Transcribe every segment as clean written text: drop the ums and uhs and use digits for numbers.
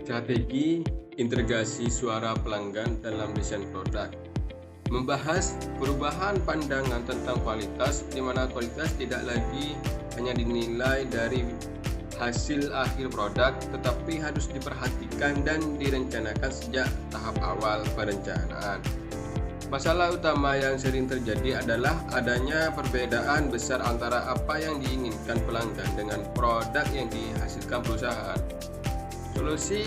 Strategi integrasi suara pelanggan dalam desain produk. Membahas perubahan pandangan tentang kualitas, di mana kualitas tidak lagi hanya dinilai dari hasil akhir produk, tetapi harus diperhatikan dan direncanakan sejak tahap awal perencanaan. Masalah utama yang sering terjadi adalah adanya perbedaan besar antara apa yang diinginkan pelanggan dengan produk yang dihasilkan perusahaan. Solusi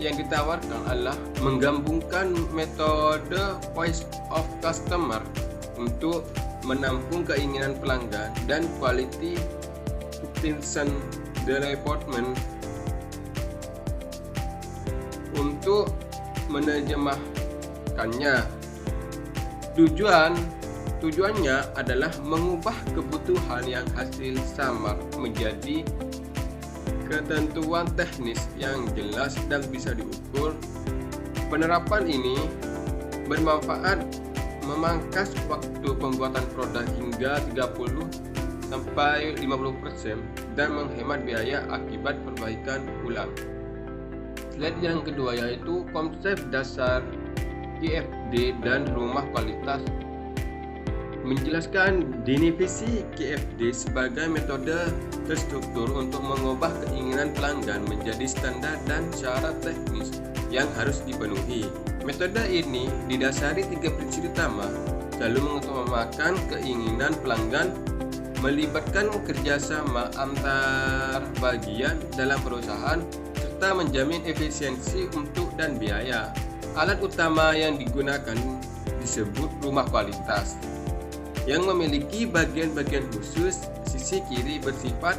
yang ditawarkan adalah menggabungkan metode voice of customer untuk menampung keinginan pelanggan dan quality intention development untuk menerjemahkannya. Tujuannya adalah mengubah kebutuhan yang hasil samar menjadi ketentuan teknis yang jelas dan bisa diukur. Penerapan ini bermanfaat memangkas waktu pembuatan produk hingga 30-50% dan menghemat biaya akibat perbaikan ulang. Slide yang kedua yaitu konsep dasar QFD dan rumah kualitas. Menjelaskan definisi QFD sebagai metode terstruktur untuk mengubah keinginan pelanggan menjadi standar dan syarat teknis yang harus dipenuhi. Metode ini didasari 3 prinsip utama, selalu mengutamakan keinginan pelanggan, melibatkan kerjasama antar bagian dalam perusahaan, serta menjamin efisiensi untuk dan biaya. Alat utama yang digunakan disebut rumah kualitas, yang memiliki bagian-bagian khusus. Sisi kiri bersifat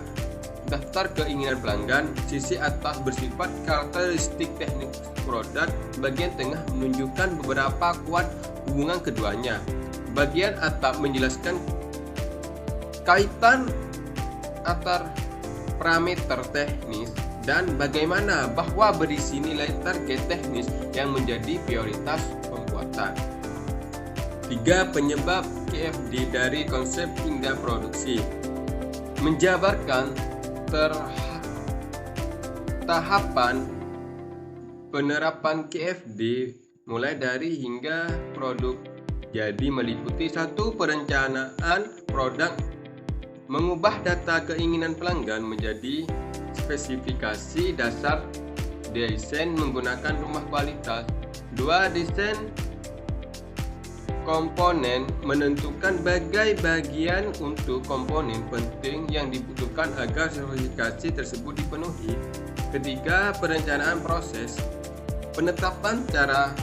daftar keinginan pelanggan, sisi atas bersifat karakteristik teknik produk, bagian tengah menunjukkan beberapa kuat hubungan keduanya. Bagian atap menjelaskan kaitan antar parameter teknis dan bagaimana bahwa berisi nilai target teknis yang menjadi prioritas pembuatan. 3 penyebab QFD dari konsep hingga produksi. Menjabarkan tahapan penerapan QFD mulai dari hingga produk. Jadi meliputi 1. Perencanaan produk, mengubah data keinginan pelanggan menjadi spesifikasi dasar desain menggunakan rumah kualitas. 2. Desain komponen, menentukan bagian untuk komponen penting yang dibutuhkan agar spesifikasi tersebut dipenuhi. 3. Perencanaan proses, penetapan cara,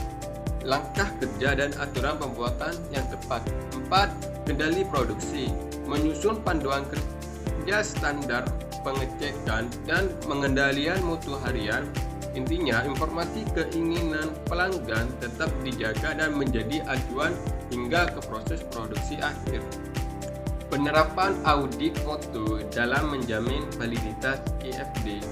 langkah kerja dan aturan pembuatan yang tepat. 4. Kendali produksi, menyusun panduan kerja standar pengecekan dan pengendalian mutu harian. Intinya, informasi keinginan pelanggan tetap dijaga dan menjadi acuan hingga ke proses produksi akhir. Penerapan audit mutu dalam menjamin validitas QFD.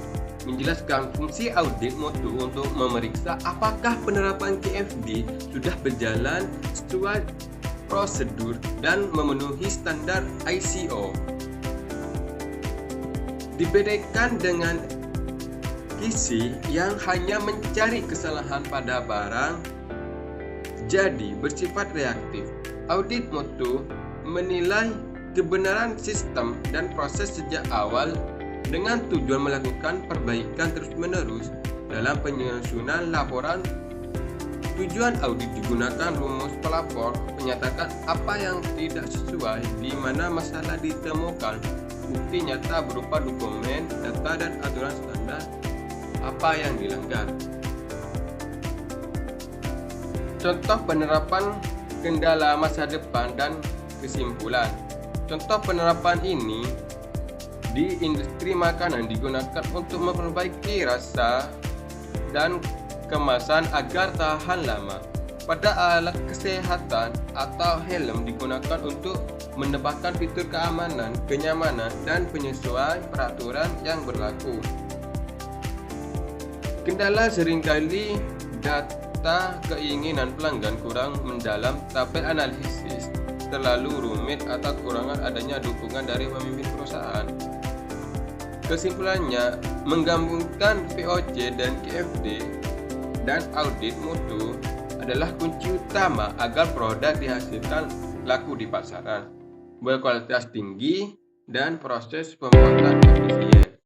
Menjelaskan fungsi audit mutu untuk memeriksa apakah penerapan QFD sudah berjalan sesuai prosedur dan memenuhi standar ISO. Dibedakan dengan QC yang hanya mencari kesalahan pada barang, jadi bersifat reaktif. Audit mutu menilai kebenaran sistem dan proses sejak awal dengan tujuan melakukan perbaikan terus-menerus dalam penyusunan laporan. Tujuan audit digunakan rumus pelapor menyatakan apa yang tidak sesuai, di mana masalah ditemukan. Bukti nyata berupa dokumen, data, dan aturan standar apa yang dilanggar. Contoh penerapan kendala masa depan dan kesimpulan. Contoh penerapan ini di industri makanan digunakan untuk memperbaiki rasa dan kemasan agar tahan lama. Pada alat kesehatan atau helm digunakan untuk menambahkan fitur keamanan, kenyamanan, dan penyesuaian peraturan yang berlaku. Kendala seringkali data keinginan pelanggan kurang mendalam, tabel analisis terlalu rumit, atau kekurangan adanya dukungan dari pemimpin perusahaan. Kesimpulannya, menggabungkan VOC dan QFD dan audit mutu adalah kunci utama agar produk dihasilkan laku di pasaran, berkualitas tinggi, dan proses pembuatan efisien.